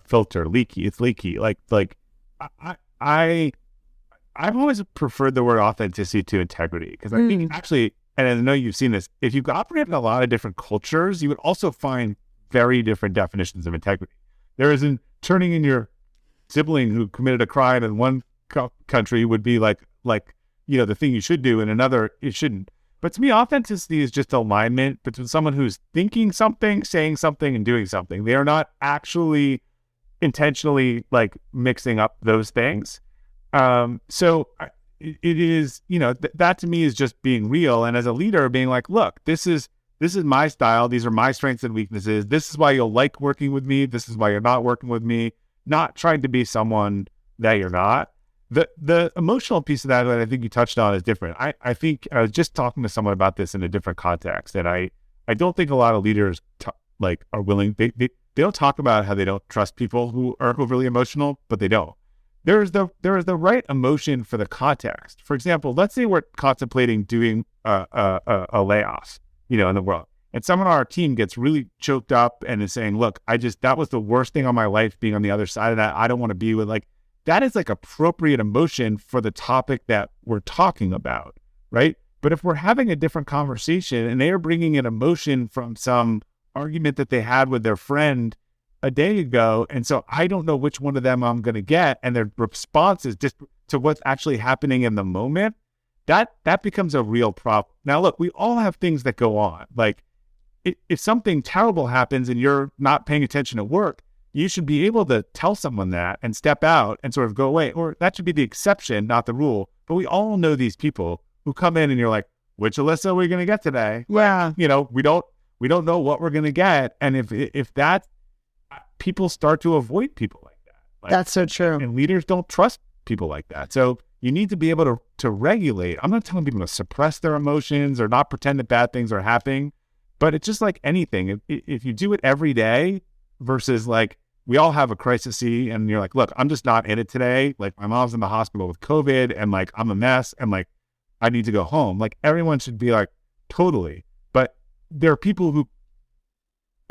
filter, leaky. It's leaky. Like I've always preferred the word authenticity to integrity, because I think actually, and I know you've seen this, if you operate in a lot of different cultures, you would also find very different definitions of integrity. There isn't turning in your sibling who committed a crime in one country would be like the thing you should do, in another it shouldn't. But to me, authenticity is just alignment between someone who's thinking something, saying something, and doing something. They are not actually intentionally like mixing up those things. So it is, that to me is just being real. And as a leader, being like, look, this is my style. These are my strengths and weaknesses. This is why you'll like working with me. This is why you're not working with me. Not trying to be someone that you're not. The emotional piece of that I think you touched on is different. I think I was just talking to someone about this in a different context, and I don't think a lot of leaders are willing. They don't talk about how they don't trust people who are overly emotional, but they don't. There is the right emotion for the context. For example, let's say we're contemplating doing a layoff, in the world, and someone on our team gets really choked up and is saying, "Look, that was the worst thing on my life, being on the other side of that. I don't want to be with that." Is like appropriate emotion for the topic that we're talking about, right? But if we're having a different conversation and they are bringing an emotion from some argument that they had with their friend a day ago, and so I don't know which one of them I'm going to get, and their response is just to what's actually happening in the moment, that becomes a real problem. Now, look, we all have things that go on. Like if something terrible happens and you're not paying attention at work, you should be able to tell someone that and step out and sort of go away. Or that should be the exception, not the rule. But we all know these people who come in and you're like, which Alyssa are we going to get today? Yeah. We don't know what we're going to get. And if that, people start to avoid people like that. That's so true. And leaders don't trust people like that. So you need to be able to regulate. I'm not telling people to suppress their emotions or not pretend that bad things are happening, but it's just like anything. If you do it every day versus like, we all have a crisis and you're like, look, I'm just not in it today. Like my mom's in the hospital with COVID and like, I'm a mess and like, I need to go home. Like everyone should be like, totally. But there are people who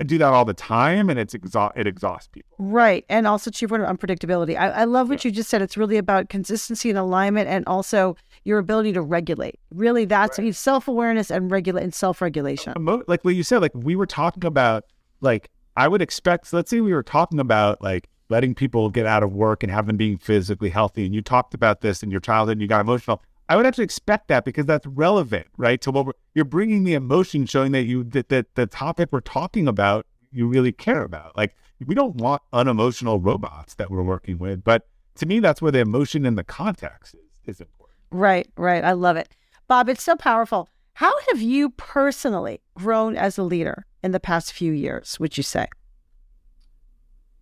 do that all the time and it exhausts people. Right. And also to your point of unpredictability. I love what you just said. It's really about consistency and alignment and also your ability to regulate. Really, that's right. Self-awareness and self-regulation. Like what you said, like we were talking about, like I would expect, let's say we were talking about like letting people get out of work and have them being physically healthy. And you talked about this in your childhood and you got emotional. I would actually expect that because that's relevant, right? To what you're bringing the emotion, showing that the topic we're talking about, you really care about. Like we don't want unemotional robots that we're working with, but to me, that's where the emotion and the context is important. Right. I love it. Bob, it's so powerful. How have you personally grown as a leader in the past few years, would you say?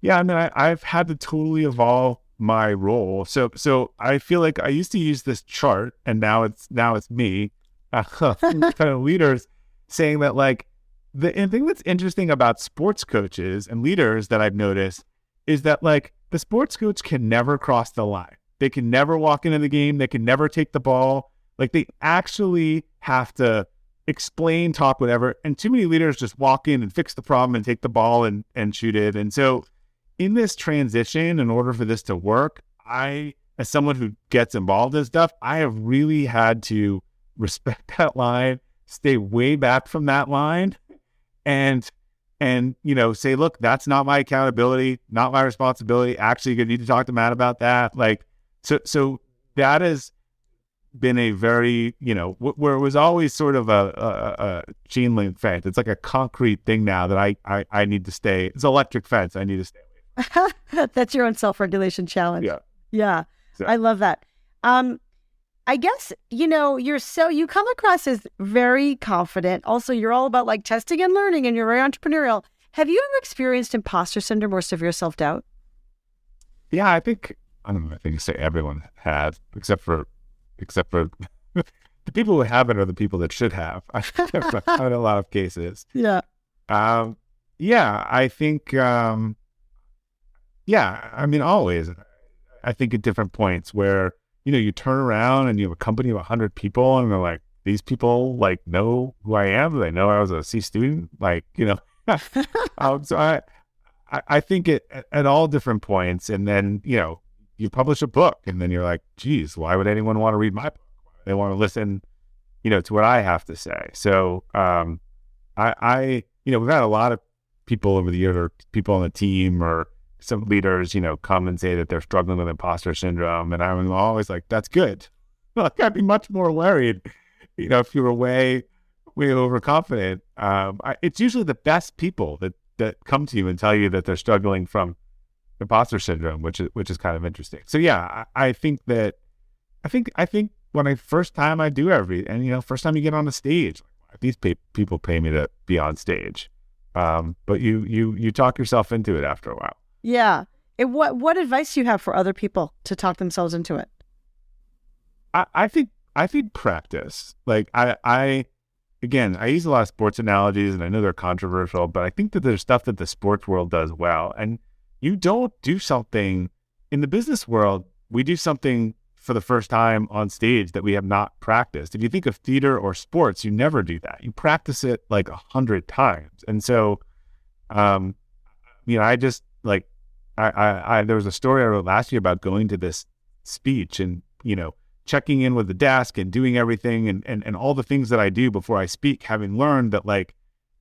Yeah, I mean, I've had to totally evolve my role. So I feel like I used to use this chart, and now it's me, kind of leaders saying that like the thing that's interesting about sports coaches and leaders that I've noticed is that like the sports coach can never cross the line. They can never walk into the game. They can never take the ball. Like they actually have to explain, talk, whatever. And too many leaders just walk in and fix the problem and take the ball and shoot it. And so in this transition, in order for this to work, I, as someone who gets involved in stuff, I have really had to respect that line, stay way back from that line, and say, look, that's not my accountability, not my responsibility. Actually, you need to talk to Matt about that. Like, so that has been a very, where it was always sort of a chain link fence. It's like a concrete thing now that I need to stay. It's an electric fence. I need to stay away. That's your own self-regulation challenge. Yeah. So. I love that. I guess, you come across as very confident. Also, you're all about like testing and learning and you're very entrepreneurial. Have you ever experienced imposter syndrome or severe self-doubt? Yeah, I think everyone has, except for the people who haven't are the people that should have. In a lot of cases. Yeah. I think, I mean, always. I think at different points where, you turn around and you have a company of 100 people and they're like, these people like know who I am. They know I was a C student, so I think at all different points. And then, you publish a book, and then you're like, geez, why would anyone want to read my book? They want to listen, to what I have to say. So, we've had a lot of people over the years, or people on the team, or some leaders, come and say that they're struggling with imposter syndrome. And I'm always like, that's good. Like, I'd be much more worried, if you were way overconfident. It's usually the best people that come to you and tell you that they're struggling from imposter syndrome, which is kind of interesting. So yeah, I think when first time I do first time you get on the stage, these people pay me to be on stage. But you talk yourself into it after a while. Yeah. What advice do you have for other people to talk themselves into it? I think practice. Like I use a lot of sports analogies, and I know they're controversial, but I think that there's stuff that the sports world does well. And you don't do something in the business world. We do something for the first time on stage that we have not practiced. If you think of theater or sports, you never do that. You practice it like 100 times. And so, I just like, there was a story I wrote last year about going to this speech and, checking in with the desk and doing everything and all the things that I do before I speak, having learned that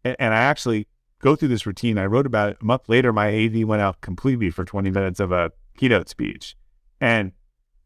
and I actually go through this routine. I wrote about it. A month later, my AV went out completely for 20 minutes of a keynote speech. And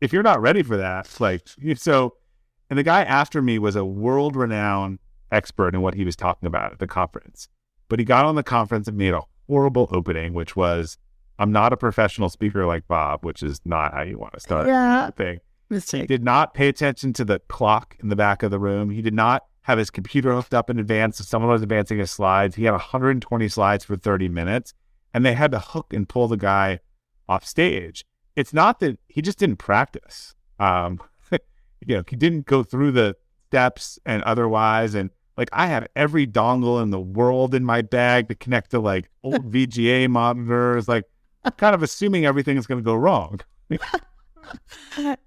if you're not ready for that, and the guy after me was a world-renowned expert in what he was talking about at the conference. But he got on the conference and made a horrible opening, which was, I'm not a professional speaker like Bob, which is not how you want to start the thing. Mistake. He did not pay attention to the clock in the back of the room. He did not have his computer hooked up in advance, so someone was advancing his slides. He had 120 slides for 30 minutes, and they had to hook and pull the guy off stage. It's not that he just didn't practice. He didn't go through the steps and otherwise. And I have every dongle in the world in my bag to connect to old VGA monitors, kind of assuming everything is going to go wrong.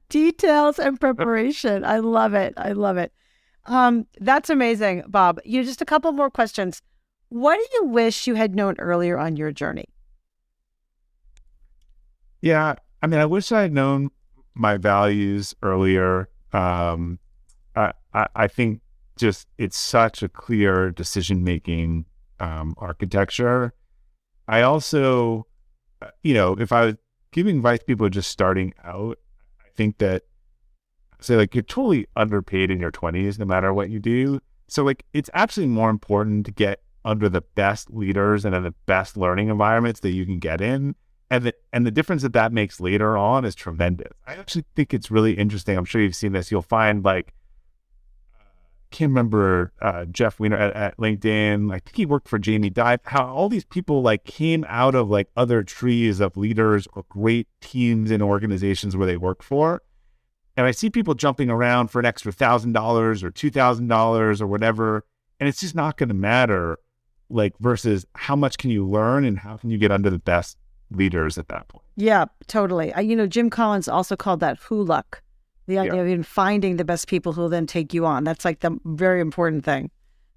Details and preparation. I love it. That's amazing, Bob. Just a couple more questions. What do you wish you had known earlier on your journey? Yeah. I wish I had known my values earlier. I think just it's such a clear decision-making architecture. I also, if I was giving advice to people just starting out, I think that, you're totally underpaid in your 20s, no matter what you do. So it's actually more important to get under the best leaders and in the best learning environments that you can get in. And the difference that makes later on is tremendous. I actually think it's really interesting. I'm sure you've seen this. You'll find can't remember Jeff Weiner at LinkedIn. I think he worked for Jamie Dive. How all these people came out of other trees of leaders or great teams and organizations where they work for. And I see people jumping around for an extra $1,000 or $2,000 or whatever, and it's just not going to matter. Versus how much can you learn and how can you get under the best leaders at that point? Yeah, totally. Jim Collins also called that who luck. The idea of even finding the best people who will then take you on. That's the very important thing.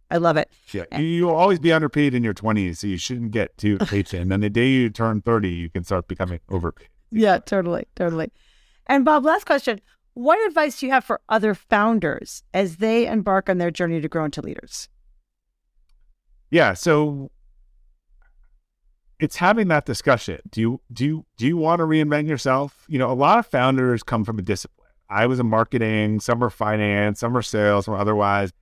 I love it. Yeah, you'll always be underpaid in your 20s, so you shouldn't get too paid. And then the day you turn 30, you can start becoming overpaid. Yeah, totally. And Bob, last question. What advice do you have for other founders as they embark on their journey to grow into leaders? Yeah, so it's having that discussion. Do you want to reinvent yourself? A lot of founders come from a discipline. I was in marketing, some are finance, some are sales, some are otherwise.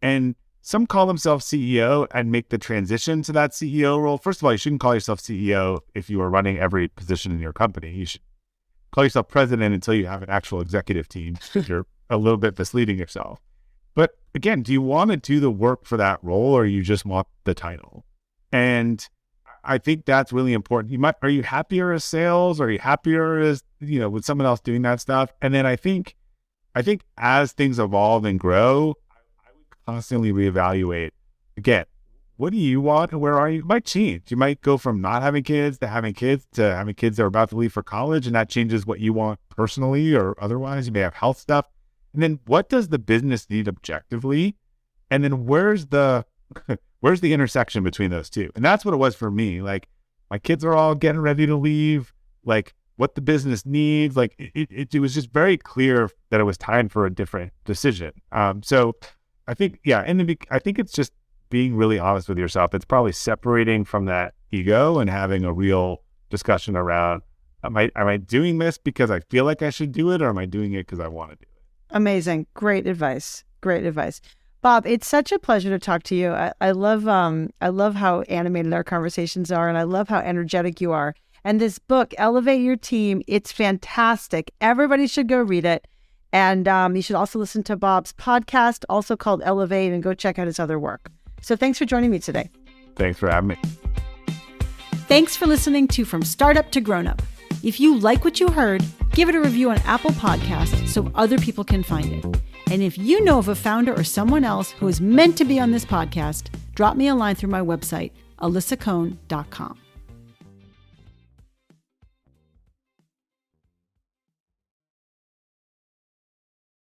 And some call themselves CEO and make the transition to that CEO role. First of all, you shouldn't call yourself CEO if you are running every position in your company. You should call yourself president until you have an actual executive team. You're a little bit misleading yourself. But again, do you want to do the work for that role, or you just want the title? And I think that's really important. Are you happier as sales? Are you happier as, with someone else doing that stuff? And then I think as things evolve and grow, I would constantly reevaluate. Again, what do you want and where are you? It might change. You might go from not having kids to having kids that are about to leave for college, and that changes what you want personally or otherwise. You may have health stuff. And then what does the business need objectively? And then where's the intersection between those two? And that's what it was for me. My kids are all getting ready to leave. what the business needs. Like it was just very clear that it was time for a different decision. So I think, I think it's just being really honest with yourself. It's probably separating from that ego and having a real discussion around, am I doing this because I feel like I should do it, or am I doing it because I want to do it? Amazing. Great advice. Bob, it's such a pleasure to talk to you. I love how animated our conversations are, and I love how energetic you are. And this book, Elevate Your Team, it's fantastic. Everybody should go read it. And you should also listen to Bob's podcast, also called Elevate, and go check out his other work. So thanks for joining me today. Thanks for having me. Thanks for listening to From Startup to Grown Up. If you like what you heard, give it a review on Apple Podcasts so other people can find it. And if you know of a founder or someone else who is meant to be on this podcast, drop me a line through my website, alyssacohn.com.